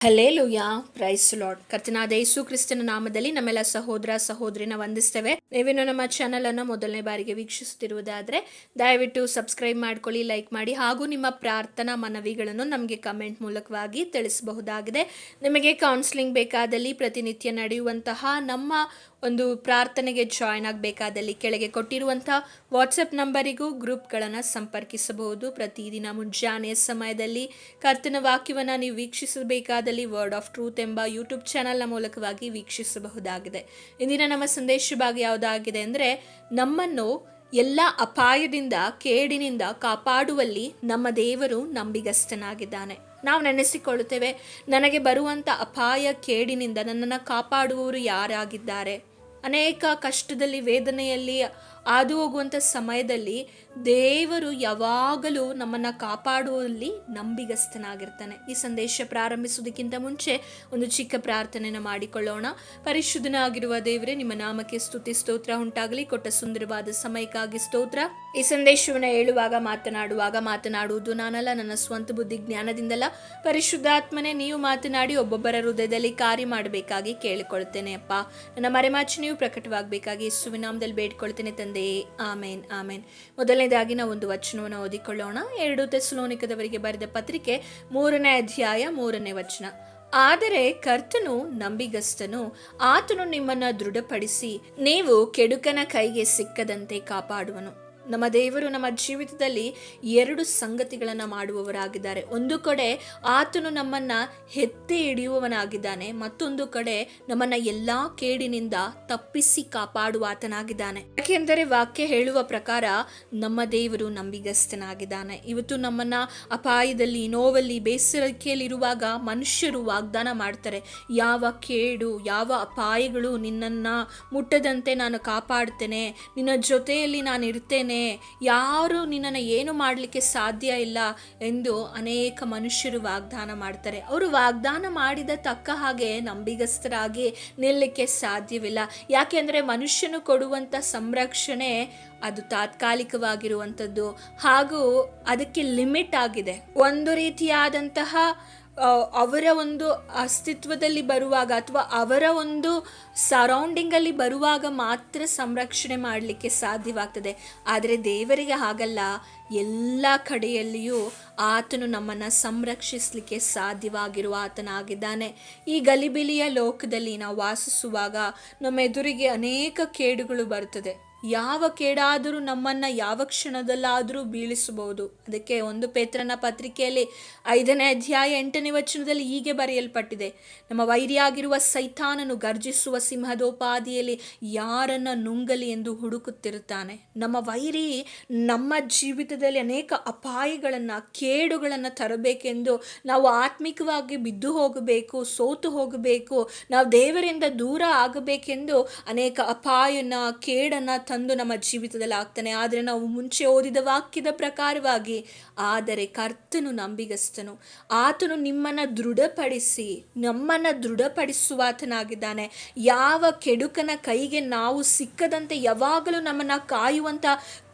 Hallelujah, price lord. ಕರ್ತನಾದ ಯೇಸು ಕ್ರಿಸ್ತನ ನಾಮದಲ್ಲಿ ನಮ್ಮೆಲ್ಲ ಸಹೋದರ ಸಹೋದರಿನ ವಂದಿಸ್ತೇವೆ. ನೀವೇನು ನಮ್ಮ ಚಾನಲ್ ಅನ್ನು ಮೊದಲನೇ ಬಾರಿಗೆ ವೀಕ್ಷಿಸುತ್ತಿರುವುದಾದ್ರೆ ದಯವಿಟ್ಟು ಸಬ್ಸ್ಕ್ರೈಬ್ ಮಾಡ್ಕೊಳ್ಳಿ, ಲೈಕ್ ಮಾಡಿ, ಹಾಗೂ ನಿಮ್ಮ ಪ್ರಾರ್ಥನಾ ಮನವಿಗಳನ್ನು ನಮಗೆ ಕಮೆಂಟ್ ಮೂಲಕವಾಗಿ ತಿಳಿಸಬಹುದಾಗಿದೆ. ನಿಮಗೆ ಕೌನ್ಸಿಲಿಂಗ್ ಬೇಕಾದಲ್ಲಿ, ಪ್ರತಿನಿತ್ಯ ನಡೆಯುವಂತಹ ನಮ್ಮ ಒಂದು ಪ್ರಾರ್ಥನೆಗೆ ಜಾಯ್ನ್ ಆಗಬೇಕಾದಲ್ಲಿ ಕೆಳಗೆ ಕೊಟ್ಟಿರುವಂಥ ವಾಟ್ಸಪ್ ನಂಬರಿಗೂ ಗ್ರೂಪ್ಗಳನ್ನು ಸಂಪರ್ಕಿಸಬಹುದು. ಪ್ರತಿದಿನ ಮುಂಜಾನೆಯ ಸಮಯದಲ್ಲಿ ಕರ್ತನ ವಾಕ್ಯವನ್ನು ನೀವು ವೀಕ್ಷಿಸಬೇಕಾದಲ್ಲಿ ವರ್ಡ್ ಆಫ್ ಟ್ರೂತ್ ಎಂಬ ಯೂಟ್ಯೂಬ್ ಚಾನಲ್ನ ಮೂಲಕವಾಗಿ ವೀಕ್ಷಿಸಬಹುದಾಗಿದೆ. ಇಂದಿನ ನಮ್ಮ ಸಂದೇಶ ಭಾಗ ಯಾವುದಾಗಿದೆ ಅಂದರೆ, ನಮ್ಮನ್ನು ಎಲ್ಲ ಅಪಾಯದಿಂದ, ಕೇಡಿನಿಂದ ಕಾಪಾಡುವಲ್ಲಿ ನಮ್ಮ ದೇವರು ನಂಬಿಗಸ್ತನಾಗಿದ್ದಾನೆ. ನಾವು ನೆನೆಸಿಕೊಳ್ಳುತ್ತೇವೆ, ನನಗೆ ಬರುವಂಥ ಅಪಾಯ, ಕೇಡಿನಿಂದ ನನ್ನನ್ನು ಕಾಪಾಡುವವರು ಯಾರಾಗಿದ್ದಾರೆ? ಅನೇಕ ಕಷ್ಟದಲ್ಲಿ, ವೇದನೆಯಲ್ಲಿ ಹಾದು ಹೋಗುವಂಥ ಸಮಯದಲ್ಲಿ ದೇವರು ಯಾವಾಗಲೂ ನಮ್ಮನ್ನು ಕಾಪಾಡುವಲ್ಲಿ ನಂಬಿಗಸ್ತನಾಗಿರ್ತಾನೆ. ಈ ಸಂದೇಶ ಪ್ರಾರಂಭಿಸುವುದಕ್ಕಿಂತ ಮುಂಚೆ ಒಂದು ಚಿಕ್ಕ ಪ್ರಾರ್ಥನೆಯನ್ನು ಮಾಡಿಕೊಳ್ಳೋಣ. ಪರಿಶುದ್ಧನಾಗಿರುವ ದೇವರೇ, ನಿಮ್ಮ ನಾಮಕ್ಕೆ ಸ್ತುತಿ ಸ್ತೋತ್ರ ಉಂಟಾಗಲಿ. ಕೊಟ್ಟ ಸುಂದರವಾದ ಸಮಯಕ್ಕಾಗಿ ಸ್ತೋತ್ರ. ಈ ಸಂದೇಶವನ್ನು ಹೇಳುವಾಗ, ಮಾತನಾಡುವುದು ನಾನಲ್ಲ, ನನ್ನ ಸ್ವಂತ ಬುದ್ಧಿ ಜ್ಞಾನದಿಂದಲ್ಲ, ಪರಿಶುದ್ಧಾತ್ಮನೇ ನೀವು ಮಾತನಾಡಿ ಒಬ್ಬೊಬ್ಬರ ಹೃದಯದಲ್ಲಿ ಕಾರ್ಯ ಮಾಡಬೇಕಾಗಿ ಕೇಳಿಕೊಳ್ತೇನೆ. ಅಪ್ಪ, ನನ್ನ ಮರೆಮಾಚಿ ನೀವು ಪ್ರಕಟವಾಗಬೇಕಾಗಿ ಯೇಸುವಿನ ನಾಮದಲ್ಲಿ ಬೇಡಿಕೊಳ್ತೇನೆ ತಂದೆ. ಆಮೇನ್, ಆಮೇನ್. ಮೊದಲನೇದಾಗಿ ನಾವು ಒಂದು ವಚನವನ್ನು ಓದಿಕೊಳ್ಳೋಣ. 2 ಥೆಸಲೋನಿಕದವರಿಗೆ ಬರೆದ ಪತ್ರಿಕೆ 3ನೇ ಅಧ್ಯಾಯ 3ನೇ ವಚನ. ಆದರೆ ಕರ್ತನು ನಂಬಿಗಸ್ತನು, ಆತನು ನಿಮ್ಮನ್ನು ದೃಢಪಡಿಸಿ ನೀವು ಕೆಡುಕನ ಕೈಗೆ ಸಿಕ್ಕದಂತೆ ಕಾಪಾಡುವನು. ನಮ್ಮ ದೇವರು ನಮ್ಮ ಜೀವಿತದಲ್ಲಿ 2 ಸಂಗತಿಗಳನ್ನು ಮಾಡುವವರಾಗಿದ್ದಾರೆ. ಒಂದು ಕಡೆ ಆತನು ನಮ್ಮನ್ನು ಎತ್ತಿ ಹಿಡಿಯುವವನಾಗಿದ್ದಾನೆ, ಮತ್ತೊಂದು ಕಡೆ ನಮ್ಮನ್ನು ಎಲ್ಲ ಕೇಡಿನಿಂದ ತಪ್ಪಿಸಿ ಕಾಪಾಡುವ ಆತನಾಗಿದ್ದಾನೆ. ಯಾಕೆಂದರೆ ವಾಕ್ಯ ಹೇಳುವ ಪ್ರಕಾರ ನಮ್ಮ ದೇವರು ನಂಬಿಗಸ್ತನಾಗಿದ್ದಾನೆ. ಇವತ್ತು ನಮ್ಮನ್ನು ಅಪಾಯದಲ್ಲಿ, ನೋವಲ್ಲಿ, ಬೇಸರಿಕೆಯಲ್ಲಿರುವಾಗ ಮನುಷ್ಯರು ವಾಗ್ದಾನ ಮಾಡ್ತಾರೆ, ಯಾವ ಕೇಡು, ಯಾವ ಅಪಾಯಗಳು ನಿನ್ನನ್ನು ಮುಟ್ಟದಂತೆ ನಾನು ಕಾಪಾಡ್ತೇನೆ, ನಿನ್ನ ಜೊತೆಯಲ್ಲಿ ನಾನು ಇರ್ತೇನೆ, ಯಾರು ನಿನ್ನನ್ನು ಏನು ಮಾಡಲಿಕ್ಕೆ ಸಾಧ್ಯ ಇಲ್ಲ ಎಂದು ಅನೇಕ ಮನುಷ್ಯರು ವಾಗ್ದಾನ ಮಾಡ್ತಾರೆ. ಅವರು ವಾಗ್ದಾನ ಮಾಡಿದ ತಕ್ಕ ಹಾಗೆ ನಂಬಿಗಸ್ತರಾಗಿ ನಿಲ್ಲಕ್ಕೆ ಸಾಧ್ಯವಿಲ್ಲ. ಯಾಕೆಂದರೆ ಮನುಷ್ಯನು ಕೊಡುವಂಥ ಸಂರಕ್ಷಣೆ ಅದು ತಾತ್ಕಾಲಿಕವಾಗಿರುವಂಥದ್ದು, ಹಾಗೂ ಅದಕ್ಕೆ ಲಿಮಿಟ್ ಆಗಿದೆ. ಒಂದು ರೀತಿಯಾದಂತಹ ಅವರ ಒಂದು ಅಸ್ತಿತ್ವದಲ್ಲಿ ಬರುವಾಗ ಅಥವಾ ಅವರ ಒಂದು ಸರೌಂಡಿಂಗಲ್ಲಿ ಬರುವಾಗ ಮಾತ್ರ ಸಂರಕ್ಷಣೆ ಮಾಡಲಿಕ್ಕೆ ಸಾಧ್ಯವಾಗ್ತದೆ. ಆದರೆ ದೇವರಿಗೆ ಹಾಗಲ್ಲ, ಎಲ್ಲ ಕಡೆಯಲ್ಲಿಯೂ ಆತನು ನಮ್ಮನ್ನು ಸಂರಕ್ಷಿಸಲಿಕ್ಕೆ ಸಾಧ್ಯವಾಗಿರುವ ಆತನಾಗಿದ್ದಾನೆ. ಈ ಗಲಿಬಿಲಿಯ ಲೋಕದಲ್ಲಿ ನಾವು ವಾಸಿಸುವಾಗ ನಮ್ಮ ಎದುರಿಗೆ ಅನೇಕ ಕೇಡುಗಳು ಬರ್ತದೆ. ಯಾವ ಕೇಡಾದರೂ ನಮ್ಮನ್ನು ಯಾವ ಕ್ಷಣದಲ್ಲಾದರೂ ಬೀಳಿಸಬಹುದು. ಅದಕ್ಕೆ 1 ಪೇತ್ರನ ಪತ್ರಿಕೆಯಲ್ಲಿ 5ನೇ ಅಧ್ಯಾಯ 8ನೇ ವಚನದಲ್ಲಿ ಹೀಗೆ ಬರೆಯಲ್ಪಟ್ಟಿದೆ, ನಮ್ಮ ವೈರಿಯಾಗಿರುವ ಸೈತಾನನು ಗರ್ಜಿಸುವ ಸಿಂಹದೋಪಾದಿಯಲ್ಲಿ ಯಾರನ್ನು ನುಂಗಲಿ ಎಂದು ಹುಡುಕುತ್ತಿರುತ್ತಾನೆ. ನಮ್ಮ ವೈರಿ ನಮ್ಮ ಜೀವಿತದಲ್ಲಿ ಅನೇಕ ಅಪಾಯಗಳನ್ನು, ಕೇಡುಗಳನ್ನು ತರಬೇಕೆಂದು ನಾವು ಆತ್ಮಿಕವಾಗಿ ಬಿದ್ದು ಹೋಗಬೇಕು, ಸೋತು ಹೋಗಬೇಕು, ನಾವು ದೇವರಿಂದ ದೂರ ಆಗಬೇಕೆಂದು ಅನೇಕ ಅಪಾಯನ, ಕೇಡನ್ನು ತಂದು ನಮ್ಮ ಜೀವಿತದಲ್ಲಿ ಆಗ್ತಾನೆ. ಆದರೆ ನಾವು ಮುಂಚೆ ಓದಿದ ವಾಕ್ಯದ ಪ್ರಕಾರವಾಗಿ, ಆದರೆ ಕರ್ತನು ನಂಬಿಗಸ್ತನು, ಆತನು ನಿಮ್ಮನ್ನು ದೃಢಪಡಿಸಿ ನಮ್ಮನ್ನು ದೃಢಪಡಿಸುವಾತನಾಗಿದ್ದಾನೆ. ಯಾವ ಕೆಡುಕನ ಕೈಗೆ ನಾವು ಸಿಕ್ಕದಂತೆ ಯಾವಾಗಲೂ ನಮ್ಮನ್ನು ಕಾಯುವಂಥ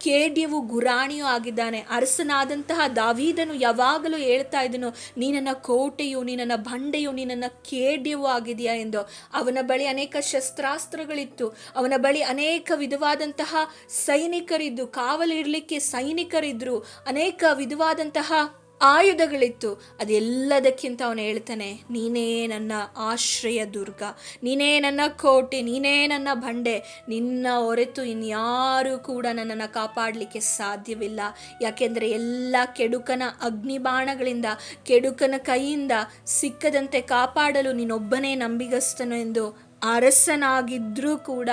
ಕೇಡ್ಯವು ಗುರಾಣಿಯೂ ಆಗಿದ್ದಾನೆ. ಅರಸನಾದಂತಹ ದಾವೀದನು ಯಾವಾಗಲೂ ಹೇಳ್ತಾ ಇದ್ದನು, ನೀ ನನ್ನ ಕೋಟೆಯು, ನೀ ನನ್ನ ಬಂಡೆಯು, ನೀ ನನ್ನ ಕೇಡ್ಯವು ಆಗಿದೆಯಾ ಎಂದು. ಅವನ ಬಳಿ ಅನೇಕ ಶಸ್ತ್ರಾಸ್ತ್ರಗಳಿತ್ತು, ಅವನ ಬಳಿ ಅನೇಕ ವಿಧವಾದಂತಹ ಸೈನಿಕರಿದ್ದು, ಕಾವಲಿರಲಿಕ್ಕೆ ಸೈನಿಕರಿದ್ರು, ಅನೇಕ ವಿಧವಾದಂತಹ ಆಯುಧಗಳಿತ್ತು. ಅದೆಲ್ಲದಕ್ಕಿಂತ ಅವನು ಹೇಳ್ತಾನೆ, ನೀನೇ ನನ್ನ ಆಶ್ರಯ ದುರ್ಗ, ನೀನೇ ನನ್ನ ಕೋಟೆ, ನೀನೇ ನನ್ನ ಬಂಡೆ, ನಿನ್ನ ಹೊರತು ಇನ್ಯಾರೂ ಕೂಡ ನನ್ನನ್ನು ಕಾಪಾಡಲಿಕ್ಕೆ ಸಾಧ್ಯವಿಲ್ಲ. ಯಾಕೆಂದರೆ ಎಲ್ಲ ಕೆಡುಕನ ಅಗ್ನಿಬಾಣಗಳಿಂದ, ಕೆಡುಕನ ಕೈಯಿಂದ ಸಿಕ್ಕದಂತೆ ಕಾಪಾಡಲು ನೀನೊಬ್ಬನೇ ನಂಬಿಗಸ್ತನು ಎಂದು ಅರಸನಾಗಿದ್ದರೂ ಕೂಡ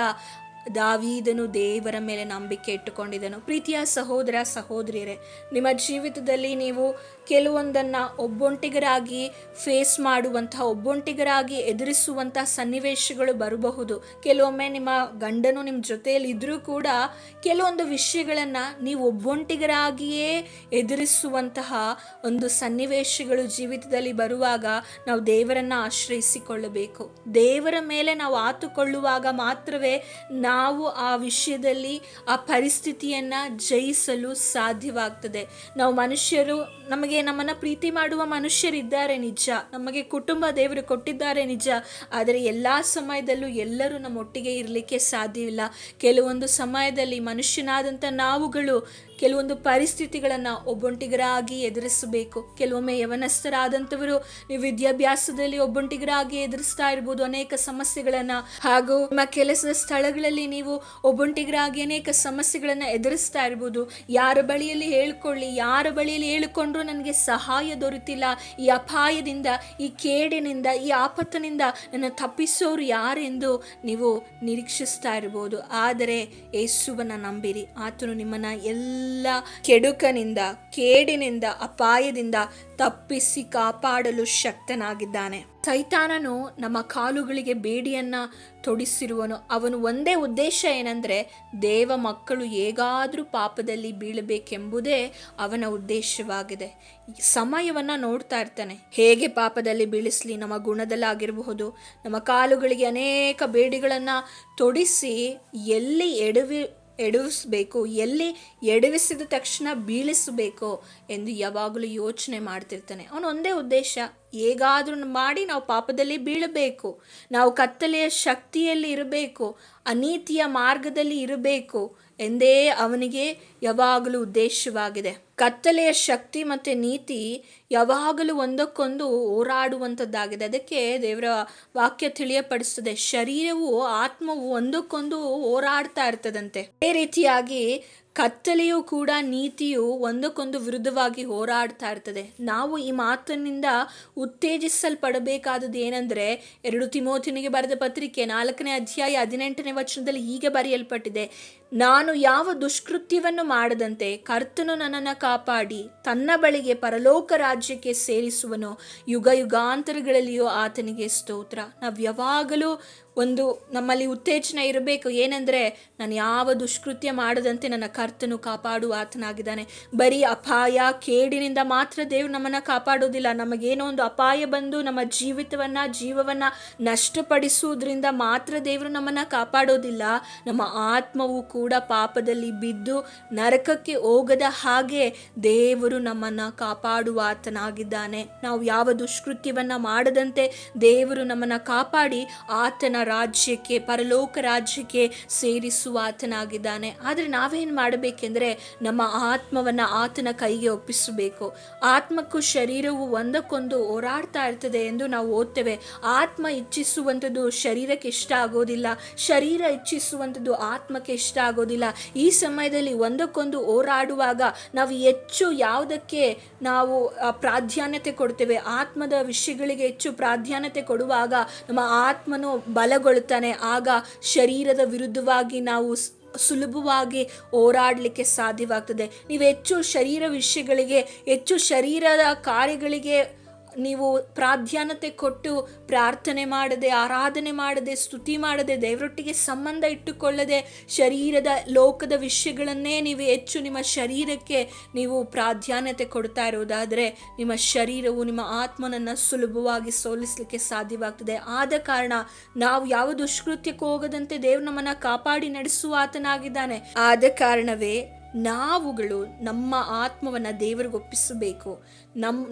ದಾವೀದನು ದೇವರ ಮೇಲೆ ನಂಬಿಕೆ ಇಟ್ಟುಕೊಂಡಿದ್ದನು. ಪ್ರೀತಿಯ ಸಹೋದರ ಸಹೋದರಿಯರೇ, ನಿಮ್ಮ ಜೀವಿತದಲ್ಲಿ ನೀವು ಕೆಲವೊಂದನ್ನು ಒಬ್ಬೊಂಟಿಗರಾಗಿ ಫೇಸ್ ಮಾಡುವಂತಹ, ಒಬ್ಬೊಂಟಿಗರಾಗಿ ಎದುರಿಸುವಂಥ ಸನ್ನಿವೇಶಗಳು ಬರಬಹುದು. ಕೆಲವೊಮ್ಮೆ ನಿಮ್ಮ ಗಂಡನು ನಿಮ್ಮ ಜೊತೆಯಲ್ಲಿ ಇದ್ದರೂ ಕೂಡ ಕೆಲವೊಂದು ವಿಷಯಗಳನ್ನು ನೀವು ಒಬ್ಬೊಂಟಿಗರಾಗಿಯೇ ಎದುರಿಸುವಂತಹ ಒಂದು ಸನ್ನಿವೇಶಗಳು ಜೀವಿತದಲ್ಲಿ ಬರುವಾಗ ನಾವು ದೇವರನ್ನು ಆಶ್ರಯಿಸಿಕೊಳ್ಳಬೇಕು. ದೇವರ ಮೇಲೆ ನಾವು ಆತುಕೊಳ್ಳುವಾಗ ಮಾತ್ರವೇ ನಾವು ಆ ವಿಷಯದಲ್ಲಿ ಆ ಪರಿಸ್ಥಿತಿಯನ್ನು ಜಯಿಸಲು ಸಾಧ್ಯವಾಗ್ತದೆ. ನಾವು ಮನುಷ್ಯರು, ನಮ್ಮನ್ನು ಪ್ರೀತಿ ಮಾಡುವ ಮನುಷ್ಯರಿದ್ದಾರೆ ನಿಜ, ನಮಗೆ ಕುಟುಂಬ ದೇವರು ಕೊಟ್ಟಿದ್ದಾರೆ ನಿಜ, ಆದರೆ ಎಲ್ಲ ಸಮಯದಲ್ಲೂ ಎಲ್ಲರೂ ನಮ್ಮೊಟ್ಟಿಗೆ ಇರಲಿಕ್ಕೆ ಸಾಧ್ಯವಿಲ್ಲ. ಕೆಲವೊಂದು ಸಮಯದಲ್ಲಿ ಮನುಷ್ಯನಾದಂಥ ನಾವುಗಳು ಕೆಲವೊಂದು ಪರಿಸ್ಥಿತಿಗಳನ್ನು ಒಬ್ಬೊಂಟಿಗರಾಗಿ ಎದುರಿಸಬೇಕು. ಕೆಲವೊಮ್ಮೆ ಯವನಸ್ಥರಾದಂಥವರು ನೀವು ವಿದ್ಯಾಭ್ಯಾಸದಲ್ಲಿ ಒಬ್ಬೊಂಟಿಗರಾಗಿ ಎದುರಿಸ್ತಾ ಇರ್ಬೋದು ಅನೇಕ ಸಮಸ್ಯೆಗಳನ್ನು, ಹಾಗೂ ನಿಮ್ಮ ಕೆಲಸದ ಸ್ಥಳಗಳಲ್ಲಿ ನೀವು ಒಬ್ಬೊಂಟಿಗರಾಗಿ ಅನೇಕ ಸಮಸ್ಯೆಗಳನ್ನು ಎದುರಿಸ್ತಾ ಇರ್ಬೋದು. ಯಾರ ಬಳಿಯಲ್ಲಿ ಹೇಳಿಕೊಂಡ್ರೂ ನನಗೆ ಸಹಾಯ ದೊರೆತಿಲ್ಲ, ಈ ಅಪಾಯದಿಂದ, ಈ ಕೇಡಿನಿಂದ, ಈ ಆಪತ್ತಿನಿಂದ ನನ್ನ ತಪ್ಪಿಸೋರು ಯಾರೆಂದು ನೀವು ನಿರೀಕ್ಷಿಸ್ತಾ ಇರ್ಬೋದು. ಆದರೆ ಯೇಸುವನ್ನು ನಂಬಿರಿ, ಆತನು ನಿಮ್ಮನ್ನು ಎಲ್ಲ ಕೆಡುಕನಿಂದ, ಕೇಡಿನಿಂದ, ಅಪಾಯದಿಂದ ತಪ್ಪಿಸಿ ಕಾಪಾಡಲು ಶಕ್ತನಾಗಿದ್ದಾನೆ. ಸೈತಾನನು ನಮ್ಮ ಕಾಲುಗಳಿಗೆ ಬೇಡಿಯನ್ನ ತೊಡಿಸಿರುವನು. ಅವನು ಒಂದೇ ಉದ್ದೇಶ ಏನಂದ್ರೆ ದೇವ ಮಕ್ಕಳು ಹೇಗಾದ್ರೂ ಪಾಪದಲ್ಲಿ ಬೀಳಬೇಕೆಂಬುದೇ ಅವನ ಉದ್ದೇಶವಾಗಿದೆ. ಸಮಯವನ್ನ ನೋಡ್ತಾ ಇರ್ತಾನೆ, ಹೇಗೆ ಪಾಪದಲ್ಲಿ ಬೀಳಿಸ್ಲಿ, ನಮ್ಮ ಗುಣದಲ್ಲಾಗಿರಬಹುದು, ನಮ್ಮ ಕಾಲುಗಳಿಗೆ ಅನೇಕ ಬೇಡಿಗಳನ್ನ ತೊಡಿಸಿ ಎಲ್ಲಿ ಎಡವಿಸಬೇಕು, ಎಲ್ಲಿ ಎಡವಿಸಿದ ತಕ್ಷಣ ಬೀಳಿಸಬೇಕು ಎಂದು ಯಾವಾಗಲೂ ಯೋಚನೆ ಮಾಡ್ತಿರ್ತಾನೆ. ಅವನು ಒಂದೇ ಉದ್ದೇಶ, ಹೇಗಾದ್ರೂ ಮಾಡಿ ನಾವು ಪಾಪದಲ್ಲಿ ಬೀಳಬೇಕು, ನಾವು ಕತ್ತಲೆಯ ಶಕ್ತಿಯಲ್ಲಿ ಇರಬೇಕು, ಅನೀತಿಯ ಮಾರ್ಗದಲ್ಲಿ ಇರಬೇಕು ಎಂದೇ ಅವನಿಗೆ ಯಾವಾಗಲೂ ಉದ್ದೇಶವಾಗಿದೆ. ಕತ್ತಲೆಯ ಶಕ್ತಿ ಮತ್ತು ನೀತಿ ಯಾವಾಗಲೂ ಒಂದಕ್ಕೊಂದು ಹೋರಾಡುವಂಥದ್ದಾಗಿದೆ. ಅದಕ್ಕೆ ದೇವರ ವಾಕ್ಯ ತಿಳಿಯಪಡಿಸ್ತದೆ, ಶರೀರವು ಆತ್ಮವು ಒಂದಕ್ಕೊಂದು ಹೋರಾಡ್ತಾ ಇರ್ತದಂತೆ. ಅದೇ ರೀತಿಯಾಗಿ ಕತ್ತಲೆಯೂ ಕೂಡ ನೀತಿಯು ಒಂದಕ್ಕೊಂದು ವಿರುದ್ಧವಾಗಿ ಹೋರಾಡ್ತಾ ಇರ್ತದೆ. ನಾವು ಈ ಮಾತಿನಿಂದ ಉತ್ತೇಜಿಸಲ್ಪಡಬೇಕಾದದ್ದು ಏನಂದರೆ, 2 ತಿಮೋಥಿಯನಿಗೆ ಬರೆದ ಪತ್ರಿಕೆ 4ನೇ ಅಧ್ಯಾಯ 18ನೇ ವಚನದಲ್ಲಿ ಹೀಗೆ ಬರೆಯಲ್ಪಟ್ಟಿದೆ, ನಾನು ಯಾವ ದುಷ್ಕೃತ್ಯವನ್ನು ಮಾಡದಂತೆ ಕರ್ತನು ನನ್ನನ್ನು ಕಾಪಾಡಿ ತನ್ನ ಬಳಿಗೆ ಪರಲೋಕ ರಾಜ್ಯಕ್ಕೆ ಸೇರಿಸುವನು, ಯುಗ ಯುಗಾಂತರಗಳಲ್ಲಿಯೂ ಆತನಿಗೆ ಸ್ತೋತ್ರ. ನಾವು ಯಾವಾಗಲೂ ನಮ್ಮಲ್ಲಿ ಉತ್ತೇಜನ ಇರಬೇಕು, ಏನೆಂದರೆ ನಾನು ಯಾವ ದುಷ್ಕೃತ್ಯ ಮಾಡದಂತೆ ನನ್ನ ಕರ್ತನು ಕಾಪಾಡುವ ಆತನಾಗಿದ್ದಾನೆ. ಬರೀ ಅಪಾಯ ಕೇಡಿನಿಂದ ಮಾತ್ರ ದೇವರು ನಮ್ಮನ್ನು ಕಾಪಾಡೋದಿಲ್ಲ. ನಮಗೇನೋ ಒಂದು ಅಪಾಯ ಬಂದು ನಮ್ಮ ಜೀವವನ್ನು ನಷ್ಟಪಡಿಸುವುದರಿಂದ ಮಾತ್ರ ದೇವರು ನಮ್ಮನ್ನು ಕಾಪಾಡೋದಿಲ್ಲ. ನಮ್ಮ ಆತ್ಮವು ಕೂಡ ಪಾಪದಲ್ಲಿ ಬಿದ್ದು ನರಕಕ್ಕೆ ಹೋಗದ ಹಾಗೆ ದೇವರು ನಮ್ಮನ್ನು ಕಾಪಾಡುವ ಆತನಾಗಿದ್ದಾನೆ. ನಾವು ಯಾವ ದುಷ್ಕೃತ್ಯವನ್ನು ಮಾಡದಂತೆ ದೇವರು ನಮ್ಮನ್ನು ಕಾಪಾಡಿ ಆತನ ರಾಜ್ಯಕ್ಕೆ, ಪರಲೋಕ ರಾಜ್ಯಕ್ಕೆ ಸೇರಿಸುವ ಆತನಾಗಿದ್ದಾನೆ. ಆದರೆ ನಾವೇನು ಮಾಡಬೇಕೆಂದರೆ ನಮ್ಮ ಆತ್ಮವನ್ನು ಆತನ ಕೈಗೆ ಒಪ್ಪಿಸಬೇಕು. ಆತ್ಮಕ್ಕೂ ಶರೀರವು ಒಂದಕ್ಕೊಂದು ಹೋರಾಡ್ತಾ ಇರ್ತದೆ ಎಂದು ನಾವು ಓದ್ತೇವೆ. ಆತ್ಮ ಇಚ್ಛಿಸುವಂಥದ್ದು ಶರೀರಕ್ಕೆ ಇಷ್ಟ ಆಗೋದಿಲ್ಲ, ಶರೀರ ಇಚ್ಛಿಸುವಂಥದ್ದು ಆತ್ಮಕ್ಕೆ ಇಷ್ಟ ಆಗೋದಿಲ್ಲ. ಈ ಸಮಯದಲ್ಲಿ ಒಂದಕ್ಕೊಂದು ಹೋರಾಡುವಾಗ ನಾವು ಹೆಚ್ಚು ಯಾವುದಕ್ಕೆ ನಾವು ಪ್ರಾಧಾನ್ಯತೆ ಕೊಡ್ತೇವೆ, ಆತ್ಮದ ವಿಷಯಗಳಿಗೆ ಹೆಚ್ಚು ಪ್ರಾಧಾನ್ಯತೆ ಕೊಡುವಾಗ ನಮ್ಮ ಆತ್ಮನು ಬಲಗೊಳ್ಳುತ್ತಾನೆ. ಆಗ ಶರೀರದ ವಿರುದ್ಧವಾಗಿ ನಾವು ಸುಲಭವಾಗಿ ಹೋರಾಡಲಿಕ್ಕೆ ಸಾಧ್ಯವಾಗ್ತದೆ. ನೀವು ಹೆಚ್ಚು ಶರೀರ ವಿಷಯಗಳಿಗೆ, ಹೆಚ್ಚು ಶರೀರದ ಕಾರ್ಯಗಳಿಗೆ ನೀವು ಪ್ರಾಧಾನ್ಯತೆ ಕೊಟ್ಟು ಪ್ರಾರ್ಥನೆ ಮಾಡದೆ, ಆರಾಧನೆ ಮಾಡದೆ, ಸ್ತುತಿ ಮಾಡದೆ, ದೇವರೊಟ್ಟಿಗೆ ಸಂಬಂಧ ಇಟ್ಟುಕೊಳ್ಳದೆ ಶರೀರದ ಲೋಕದ ವಿಷಯಗಳನ್ನೇ ನೀವು ಹೆಚ್ಚು ನಿಮ್ಮ ಶರೀರಕ್ಕೆ ನೀವು ಪ್ರಾಧಾನ್ಯತೆ ಕೊಡ್ತಾ ಇರೋದಾದರೆ ನಿಮ್ಮ ಶರೀರವು ನಿಮ್ಮ ಆತ್ಮನನ್ನು ಸುಲಭವಾಗಿ ಸೋಲಿಸಲಿಕ್ಕೆ ಸಾಧ್ಯವಾಗ್ತದೆ. ಆದ ಕಾರಣ ನಾವು ಯಾವ ದುಷ್ಕೃತ್ಯಕ್ಕೆ ಹೋಗದಂತೆ ದೇವರು ನಮ್ಮನ್ನು ಕಾಪಾಡಿ ನಡೆಸುವ ಆತನಾಗಿದ್ದಾನೆ. ಆದ ಕಾರಣವೇ ನಾವುಗಳು ನಮ್ಮ ಆತ್ಮವನ್ನು ದೇವರಿಗೆ ಒಪ್ಪಿಸಬೇಕು.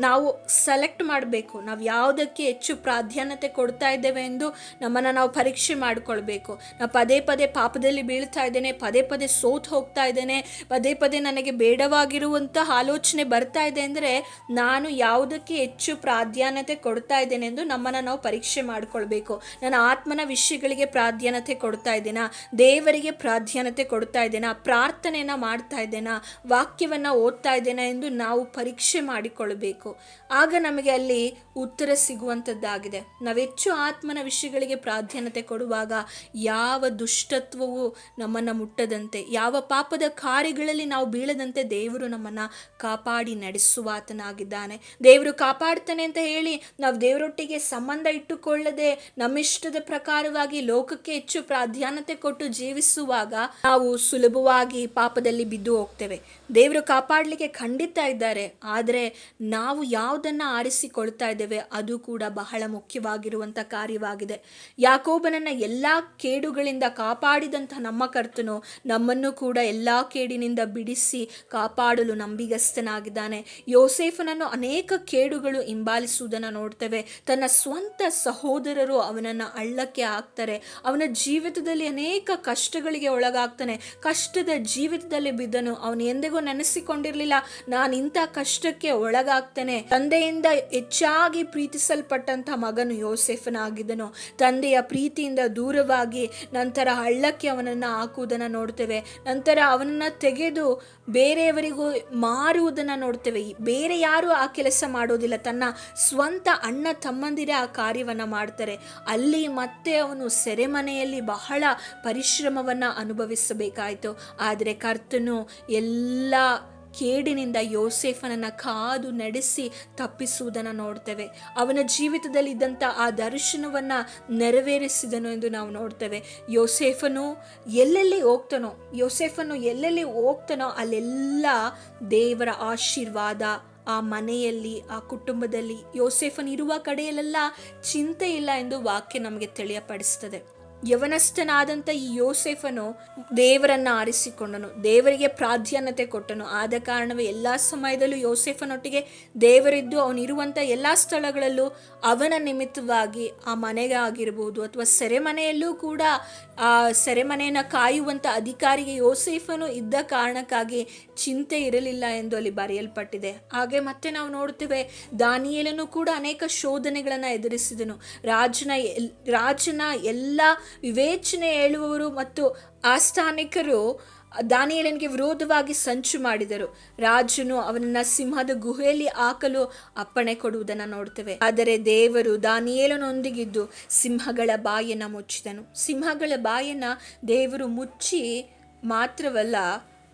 ನಾವು ಸೆಲೆಕ್ಟ್ ಮಾಡಬೇಕು, ನಾವು ಯಾವುದಕ್ಕೆ ಹೆಚ್ಚು ಪ್ರಾಧಾನ್ಯತೆ ಕೊಡ್ತಾ ಇದ್ದೇವೆ ಎಂದು ನಮ್ಮನ್ನು ನಾವು ಪರೀಕ್ಷೆ ಮಾಡಿಕೊಳ್ಬೇಕು. ನಾವು ಪದೇ ಪದೇ ಪಾಪದಲ್ಲಿ ಬೀಳ್ತಾ ಇದ್ದೇನೆ, ಪದೇ ಪದೇ ಸೋತು ಹೋಗ್ತಾ ಇದ್ದೇನೆ, ಪದೇ ಪದೇ ನನಗೆ ಬೇಡವಾಗಿರುವಂಥ ಆಲೋಚನೆ ಬರ್ತಾ ಇದೆ ಅಂದರೆ ನಾನು ಯಾವುದಕ್ಕೆ ಹೆಚ್ಚು ಪ್ರಾಧಾನ್ಯತೆ ಕೊಡ್ತಾ ಇದ್ದೇನೆ ಎಂದು ನಮ್ಮನ್ನು ನಾವು ಪರೀಕ್ಷೆ ಮಾಡಿಕೊಳ್ಬೇಕು. ನನ್ನ ಆತ್ಮನ ವಿಷಯಗಳಿಗೆ ಪ್ರಾಧಾನ್ಯತೆ ಕೊಡ್ತಾ ಇದ್ದೇನಾ, ದೇವರಿಗೆ ಪ್ರಾಧಾನ್ಯತೆ ಕೊಡ್ತಾ ಇದ್ದೇನಾ, ಪ್ರಾರ್ಥನೆಯನ್ನು ಮಾಡ್ತಾ ಇದ್ದೇನಾ, ವಾಕ್ಯವನ್ನು ಓದ್ತಾ ಇದ್ದೇನಾ ಎಂದು ನಾವು ಪರೀಕ್ಷೆ ಮಾಡಿಕೊಳ್ಳಬೇಕು. ಆಗ ನಮಗೆ ಅಲ್ಲಿ ಉತ್ತರ ಸಿಗುವಂಥದ್ದಾಗಿದೆ. ನಾವು ಹೆಚ್ಚು ಆತ್ಮನ ವಿಷಯಗಳಿಗೆ ಪ್ರಾಧಾನ್ಯತೆ ಕೊಡುವಾಗ ಯಾವ ದುಷ್ಟತ್ವವು ನಮ್ಮನ್ನು ಮುಟ್ಟದಂತೆ, ಯಾವ ಪಾಪದ ಕಾರ್ಯಗಳಲ್ಲಿ ನಾವು ಬೀಳದಂತೆ ದೇವರು ನಮ್ಮನ್ನು ಕಾಪಾಡಿ ನಡೆಸುವ ಆತನಾಗಿದ್ದಾನೆ. ದೇವರು ಕಾಪಾಡ್ತಾನೆ ಅಂತ ಹೇಳಿ ನಾವು ದೇವರೊಟ್ಟಿಗೆ ಸಂಬಂಧ ಇಟ್ಟುಕೊಳ್ಳದೆ ನಮ್ಮಿಷ್ಟದ ಪ್ರಕಾರವಾಗಿ ಲೋಕಕ್ಕೆ ಹೆಚ್ಚು ಪ್ರಾಧಾನ್ಯತೆ ಕೊಟ್ಟು ಜೀವಿಸುವಾಗ ನಾವು ಸುಲಭವಾಗಿ ಪಾಪದಲ್ಲಿ ಬಿದ್ದು ಹೋಗ್ತೇವೆ. ದೇವರು ಕಾಪಾಡಲಿಕ್ಕೆ ಖಂಡಿತ ಇದ್ದಾರೆ, ಆದರೆ ನಾವು ಯಾವುದನ್ನು ಆರಿಸಿಕೊಳ್ತಾ ಇದ್ದೇವೆ ಅದು ಕೂಡ ಬಹಳ ಮುಖ್ಯವಾಗಿರುವಂಥ ಕಾರ್ಯವಾಗಿದೆ. ಯಾಕೋಬನನ್ನು ಎಲ್ಲ ಕೇಡುಗಳಿಂದ ಕಾಪಾಡಿದಂಥ ನಮ್ಮ ಕರ್ತನು ನಮ್ಮನ್ನು ಕೂಡ ಎಲ್ಲ ಕೇಡಿನಿಂದ ಬಿಡಿಸಿ ಕಾಪಾಡಲು ನಂಬಿಗಸ್ತನಾಗಿದ್ದಾನೆ. ಯೋಸೇಫನನ್ನು ಅನೇಕ ಕೇಡುಗಳು ಹಿಂಬಾಲಿಸುವುದನ್ನು ನೋಡ್ತೇವೆ. ತನ್ನ ಸ್ವಂತ ಸಹೋದರರು ಅವನನ್ನು ಹಳ್ಳಕ್ಕೆ ಹಾಕ್ತಾರೆ. ಅವನ ಜೀವಿತದಲ್ಲಿ ಅನೇಕ ಕಷ್ಟಗಳಿಗೆ ಒಳಗಾಗ್ತಾನೆ. ಕಷ್ಟದ ಜೀವಿತದಲ್ಲಿ ಬಿದ್ದನು. ಅವನು ಎಂದಿಗೂ ನೆನೆಸಿಕೊಂಡಿರಲಿಲ್ಲ, ನಾನು ಇಂಥ ಕಷ್ಟಕ್ಕೆ ಒಳಗಾಗ್ತೇನೆ. ತಂದೆಯಿಂದ ಹೆಚ್ಚಾಗಿ ಪ್ರೀತಿಸಲ್ಪಟ್ಟಂಥ ಮಗನು ಯೋಸೇಫನಾಗಿದ್ದನು. ತಂದೆಯ ಪ್ರೀತಿಯಿಂದ ದೂರವಾಗಿ ನಂತರ ಹಳ್ಳಕ್ಕೆ ಅವನನ್ನು ಹಾಕುವುದನ್ನು ನೋಡ್ತೇವೆ. ನಂತರ ಅವನನ್ನು ತೆಗೆದು ಬೇರೆಯವರಿಗೂ ಮಾರುವುದನ್ನು ನೋಡ್ತೇವೆ. ಬೇರೆ ಯಾರು ಆ ಕೆಲಸ ಮಾಡೋದಿಲ್ಲ, ತನ್ನ ಸ್ವಂತ ಅಣ್ಣ ತಮ್ಮಂದಿರೇ ಆ ಕಾರ್ಯವನ್ನು ಮಾಡ್ತಾರೆ. ಅಲ್ಲಿ ಮತ್ತೆ ಅವನು ಸೆರೆಮನೆಯಲ್ಲಿ ಬಹಳ ಪರಿಶ್ರಮವನ್ನು ಅನುಭವಿಸಬೇಕಾಯಿತು. ಆದರೆ ಕರ್ತನು ಎಲ್ಲ ಕೇಡಿನಿಂದ ಯೋಸೇಫನನ್ನು ಕಾದು ನಡೆಸಿ ತಪ್ಪಿಸುವುದನ್ನು ನೋಡ್ತೇವೆ. ಅವನ ಜೀವಿತದಲ್ಲಿ ಇದ್ದಂಥ ಆ ದರ್ಶನವನ್ನು ನೆರವೇರಿಸಿದನು ಎಂದು ನಾವು ನೋಡ್ತೇವೆ. ಯೋಸೇಫನು ಎಲ್ಲೆಲ್ಲಿ ಹೋಗ್ತಾನೋ ಅಲ್ಲೆಲ್ಲ ದೇವರ ಆಶೀರ್ವಾದ ಆ ಮನೆಯಲ್ಲಿ, ಆ ಕುಟುಂಬದಲ್ಲಿ, ಯೋಸೇಫನು ಇರುವ ಕಡೆಯಲ್ಲೆಲ್ಲ ಚಿಂತೆ ಇಲ್ಲ ಎಂದು ವಾಕ್ಯ ನಮಗೆ ತಿಳಿಯಪಡಿಸ್ತದೆ. ಯವನಸ್ಥನಾದಂಥ ಈ ಯೋಸೇಫನು ದೇವರನ್ನು ಆರಿಸಿಕೊಂಡನು, ದೇವರಿಗೆ ಪ್ರಾಧಾನ್ಯತೆ ಕೊಟ್ಟನು. ಆದ ಕಾರಣವೇ ಎಲ್ಲ ಸಮಯದಲ್ಲೂ ಯೋಸೇಫನೊಟ್ಟಿಗೆ ದೇವರಿದ್ದು ಅವನಿರುವಂಥ ಎಲ್ಲ ಸ್ಥಳಗಳಲ್ಲೂ ಅವನ ನಿಮಿತ್ತವಾಗಿ ಆ ಮನೆಗೆ ಆಗಿರ್ಬೋದು ಅಥವಾ ಸೆರೆಮನೆಯಲ್ಲೂ ಕೂಡ ಆ ಸೆರೆಮನೆಯನ್ನು ಕಾಯುವಂಥ ಅಧಿಕಾರಿಗೆ ಯೋಸೇಫನು ಇದ್ದ ಕಾರಣಕ್ಕಾಗಿ ಚಿಂತೆ ಇರಲಿಲ್ಲ ಎಂದು ಅಲ್ಲಿ ಬರೆಯಲ್ಪಟ್ಟಿದೆ. ಹಾಗೆ ಮತ್ತೆ ನಾವು ನೋಡ್ತೇವೆ, ದಾನಿಯೇಲನು ಕೂಡ ಅನೇಕ ಶೋಧನೆಗಳನ್ನು ಎದುರಿಸಿದನು. ರಾಜನ ಎಲ್ಲ ವಿವೇಚನೆ ಹೇಳುವವರು ಮತ್ತು ಆಸ್ಥಾನಿಕರು ದಾನಿಯೇಲನಿಗೆ ವಿರೋಧವಾಗಿ ಸಂಚು ಮಾಡಿದರು. ರಾಜನು ಅವನನ್ನ ಸಿಂಹದ ಗುಹೆಯಲ್ಲಿ ಹಾಕಲು ಅಪ್ಪಣೆ ಕೊಡುವುದನ್ನು ನೋಡ್ತೇವೆ. ಆದರೆ ದೇವರು ದಾನಿಯೇಲನೊಂದಿಗಿದ್ದು ಸಿಂಹಗಳ ಬಾಯನ್ನು ಮುಚ್ಚಿದನು. ಸಿಂಹಗಳ ಬಾಯನ್ನು ದೇವರು ಮುಚ್ಚಿ ಮಾತ್ರವಲ್ಲ,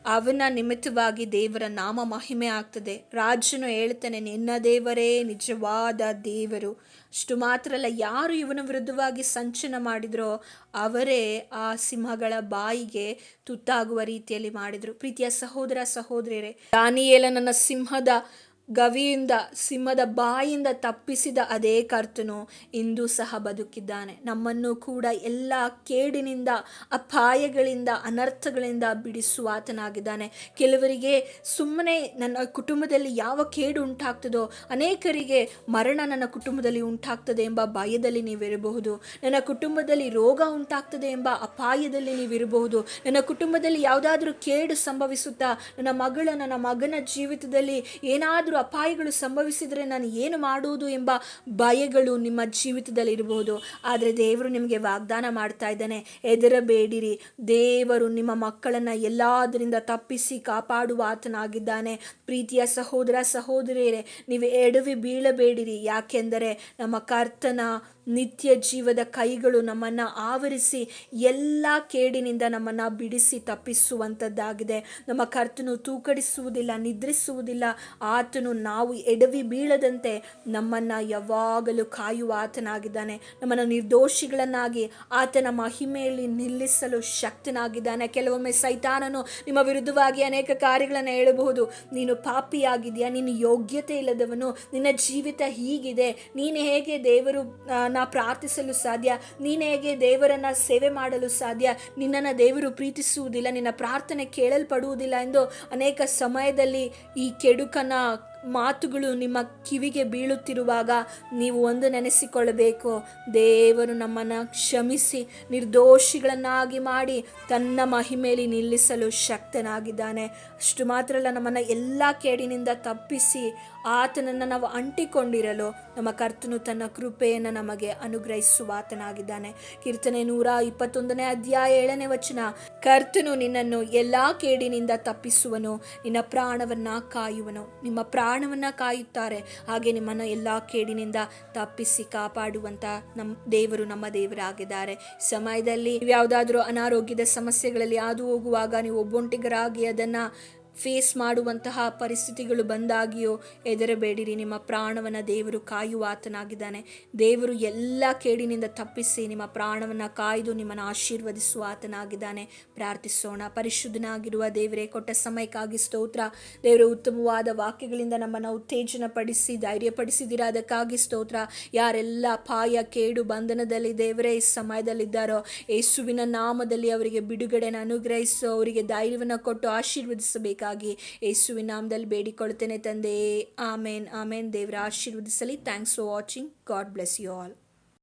ಅವನ ನಿಮಿತ್ತವಾಗಿ ದೇವರ ನಾಮ ಮಹಿಮೆ ಆಗ್ತದೆ. ರಾಜನು ಹೇಳ್ತಾನೆ, ನಿನ್ನ ದೇವರೇ ನಿಜವಾದ ದೇವರು. ಅಷ್ಟು ಮಾತ್ರ ಅಲ್ಲ, ಯಾರು ಇವನ ವಿರುದ್ಧವಾಗಿ ಸಂಚನ ಮಾಡಿದ್ರೋ ಅವರೇ ಆ ಸಿಂಹಗಳ ಬಾಯಿಗೆ ತುತ್ತಾಗುವ ರೀತಿಯಲ್ಲಿ ಮಾಡಿದರು. ಪ್ರೀತಿಯ ಸಹೋದರ ಸಹೋದರಿಯರೇ, ದಾನಿಯೇಲನನ್ನ ಸಿಂಹದ ಬಾಯಿಂದ ತಪ್ಪಿಸಿದ ಅದೇ ಕರ್ತನು ಇಂದು ಸಹ ಬದುಕಿದ್ದಾನೆ. ನಮ್ಮನ್ನು ಕೂಡ ಎಲ್ಲ ಕೇಡಿನಿಂದ, ಅಪಾಯಗಳಿಂದ, ಅನರ್ಥಗಳಿಂದ ಬಿಡಿಸುವ ಆತನಾಗಿದ್ದಾನೆ. ಕೆಲವರಿಗೆ ಸುಮ್ಮನೆ ನನ್ನ ಕುಟುಂಬದಲ್ಲಿ ಯಾವ ಕೇಡು ಉಂಟಾಗ್ತದೋ, ಅನೇಕರಿಗೆ ಮರಣ ನನ್ನ ಕುಟುಂಬದಲ್ಲಿ ಉಂಟಾಗ್ತದೆ ಎಂಬ ಭಯದಲ್ಲಿ ನೀವಿರಬಹುದು. ನನ್ನ ಕುಟುಂಬದಲ್ಲಿ ರೋಗ ಉಂಟಾಗ್ತದೆ ಎಂಬ ಅಪಾಯದಲ್ಲಿ ನೀವಿರಬಹುದು. ನನ್ನ ಕುಟುಂಬದಲ್ಲಿ ಯಾವುದಾದ್ರೂ ಕೇಡು ಸಂಭವಿಸುತ್ತಾ ನನ್ನ ಮಗನ ಜೀವಿತದಲ್ಲಿ ಏನಾದರೂ ಅಪಾಯಗಳು ಸಂಭವಿಸಿದರೆ ನಾನು ಏನು ಮಾಡುವುದು ಎಂಬ ಭಯಗಳು ನಿಮ್ಮ ಜೀವಿತದಲ್ಲಿ ಇರಬಹುದು. ಆದರೆ ದೇವರು ನಿಮಗೆ ವಾಗ್ದಾನ ಮಾಡ್ತಾ ಇದ್ದಾನೆ, ಹೆದರಬೇಡಿರಿ, ದೇವರು ನಿಮ್ಮ ಮಕ್ಕಳನ್ನು ಎಲ್ಲದರಿಂದ ತಪ್ಪಿಸಿ ಕಾಪಾಡುವ ಆತನಾಗಿದ್ದಾನೆ. ಪ್ರೀತಿಯ ಸಹೋದರ ಸಹೋದರಿಯರೇ, ನೀವು ಎಡವಿ ಬೀಳಬೇಡಿರಿ. ಯಾಕೆಂದರೆ ನಮ್ಮ ಕರ್ತನ ನಿತ್ಯ ಜೀವದ ಕೈಗಳು ನಮ್ಮನ್ನು ಆವರಿಸಿ ಎಲ್ಲ ಕೇಡಿನಿಂದ ನಮ್ಮನ್ನು ಬಿಡಿಸಿ ತಪ್ಪಿಸುವಂಥದ್ದಾಗಿದೆ. ನಮ್ಮ ಕರ್ತನು ತೂಕಡಿಸುವುದಿಲ್ಲ, ನಿದ್ರಿಸುವುದಿಲ್ಲ. ಆತನು ನಾವು ಎಡವಿ ಬೀಳದಂತೆ ನಮ್ಮನ್ನು ಯಾವಾಗಲೂ ಕಾಯುವ ಆತನಾಗಿದ್ದಾನೆ. ನಮ್ಮನ್ನು ನಿರ್ದೋಷಿಗಳನ್ನಾಗಿ ಆತನ ಮಹಿಮೆಯಲ್ಲಿ ನಿಲ್ಲಿಸಲು ಶಕ್ತನಾಗಿದ್ದಾನೆ. ಕೆಲವೊಮ್ಮೆ ಸೈತಾನನು ನಿಮ್ಮ ವಿರುದ್ಧವಾಗಿ ಅನೇಕ ಕಾರ್ಯಗಳನ್ನು ಹೇಳಬಹುದು. ನೀನು ಪಾಪಿಯಾಗಿದೆಯಾ, ನೀನು ಯೋಗ್ಯತೆ ಇಲ್ಲದವನು, ನಿನ್ನ ಜೀವಿತ ಹೀಗಿದೆ, ನೀನು ಹೇಗೆ ದೇವರು ಪ್ರಾರ್ಥಿಸಲು ಸಾಧ್ಯ, ನೀನು ಹೇಗೆ ದೇವರನ್ನ ಸೇವೆ ಮಾಡಲು ಸಾಧ್ಯ, ನಿನ್ನನ್ನು ದೇವರು ಪ್ರೀತಿಸುವುದಿಲ್ಲ, ನಿನ್ನ ಪ್ರಾರ್ಥನೆ ಕೇಳಲ್ಪಡುವುದಿಲ್ಲ ಎಂದು ಅನೇಕ ಸಮಯದಲ್ಲಿ ಈ ಕೆಡುಕನ ಮಾತುಗಳು ನಿಮ್ಮ ಕಿವಿಗೆ ಬೀಳುತ್ತಿರುವಾಗ ನೀವು ಒಂದು ನೆನೆಸಿಕೊಳ್ಳಬೇಕು, ದೇವರು ನಮ್ಮನ್ನು ಕ್ಷಮಿಸಿ ನಿರ್ದೋಷಿಗಳನ್ನಾಗಿ ಮಾಡಿ ತನ್ನ ಮಹಿಮೆಯಲ್ಲಿ ನಿಲ್ಲಿಸಲು ಶಕ್ತನಾಗಿದ್ದಾನೆ. ಅಷ್ಟು ಮಾತ್ರ ಅಲ್ಲ, ನಮ್ಮನ್ನು ಎಲ್ಲ ಕೇಡಿನಿಂದ ತಪ್ಪಿಸಿ ಆತನನ್ನು ನಾವು ಅಂಟಿಕೊಂಡಿರಲು ನಮ್ಮ ಕರ್ತನು ತನ್ನ ಕೃಪೆಯನ್ನು ನಮಗೆ ಅನುಗ್ರಹಿಸುವ ಆತನಾಗಿದ್ದಾನೆ. ಕೀರ್ತನೆ 121 ಅಧ್ಯಾಯ 7ನೇ ವಚನ, ಕರ್ತನು ನಿನ್ನನ್ನು ಎಲ್ಲ ಕೇಡಿನಿಂದ ತಪ್ಪಿಸುವನು, ನಿನ್ನ ಪ್ರಾಣವನ್ನು ಕಾಯುವನು. ನಿಮ್ಮ ಪ್ರಾಣವನ್ನು ಕಾಯುತ್ತಾರೆ, ಹಾಗೆ ನಿಮ್ಮನ್ನು ಎಲ್ಲ ಕೇಡಿನಿಂದ ತಪ್ಪಿಸಿ ಕಾಪಾಡುವಂಥ ನಮ್ಮ ದೇವರಾಗಿದ್ದಾರೆ. ಸಮಯದಲ್ಲಿ ಯಾವುದಾದ್ರೂ ಅನಾರೋಗ್ಯದ ಸಮಸ್ಯೆಗಳಲ್ಲಿ ಹಾದು ಹೋಗುವಾಗ ನೀವು ಒಬ್ಬೊಂಟಿಗರಾಗಿ ಅದನ್ನು ಫೇಸ್ ಮಾಡುವಂತಹ ಪರಿಸ್ಥಿತಿಗಳು ಬಂದಾಗಿಯೋ ಹೆದರಬೇಡಿರಿ. ನಿಮ್ಮ ಪ್ರಾಣವನ್ನು ದೇವರು ಕಾಯುವ ಆತನಾಗಿದ್ದಾನೆ. ದೇವರು ಎಲ್ಲ ಕೇಡಿನಿಂದ ತಪ್ಪಿಸಿ ನಿಮ್ಮ ಪ್ರಾಣವನ್ನು ಕಾಯ್ದು ನಿಮ್ಮನ್ನು ಆಶೀರ್ವದಿಸುವ ಆತನಾಗಿದ್ದಾನೆ. ಪ್ರಾರ್ಥಿಸೋಣ. ಪರಿಶುದ್ಧನಾಗಿರುವ ದೇವರೇ, ಕೊಟ್ಟ ಸಮಯಕ್ಕಾಗಿ ಸ್ತೋತ್ರ. ದೇವರು ಉತ್ತಮವಾದ ವಾಕ್ಯಗಳಿಂದ ನಮ್ಮನ್ನು ಉತ್ತೇಜನ ಪಡಿಸಿ ಧೈರ್ಯಪಡಿಸಿದ್ದೀರಾ, ಅದಕ್ಕಾಗಿ ಸ್ತೋತ್ರ. ಯಾರೆಲ್ಲ ಅಪಾಯ ಕೇಡು ಬಂಧನದಲ್ಲಿ ದೇವರೇ ಈ ಸಮಯದಲ್ಲಿದ್ದಾರೋ, ಯೇಸುವಿನ ನಾಮದಲ್ಲಿ ಅವರಿಗೆ ಬಿಡುಗಡೆನ ಅನುಗ್ರಹಿಸು, ಅವರಿಗೆ ಧೈರ್ಯವನ್ನು ಕೊಟ್ಟು ಆಶೀರ್ವದಿಸಬೇಕಾಗಿ ಯೇಸುವಿನ ನಾಮದಲ್ಲಿ ಬೇಡಿಕೊಳ್ತೇನೆ ತಂದೆಯೇ. ಆಮೇನ್ ಆಮೇನ್. ದೇವರ ಆಶೀರ್ವದಿಸಲಿ. Thanks for watching. God bless you all.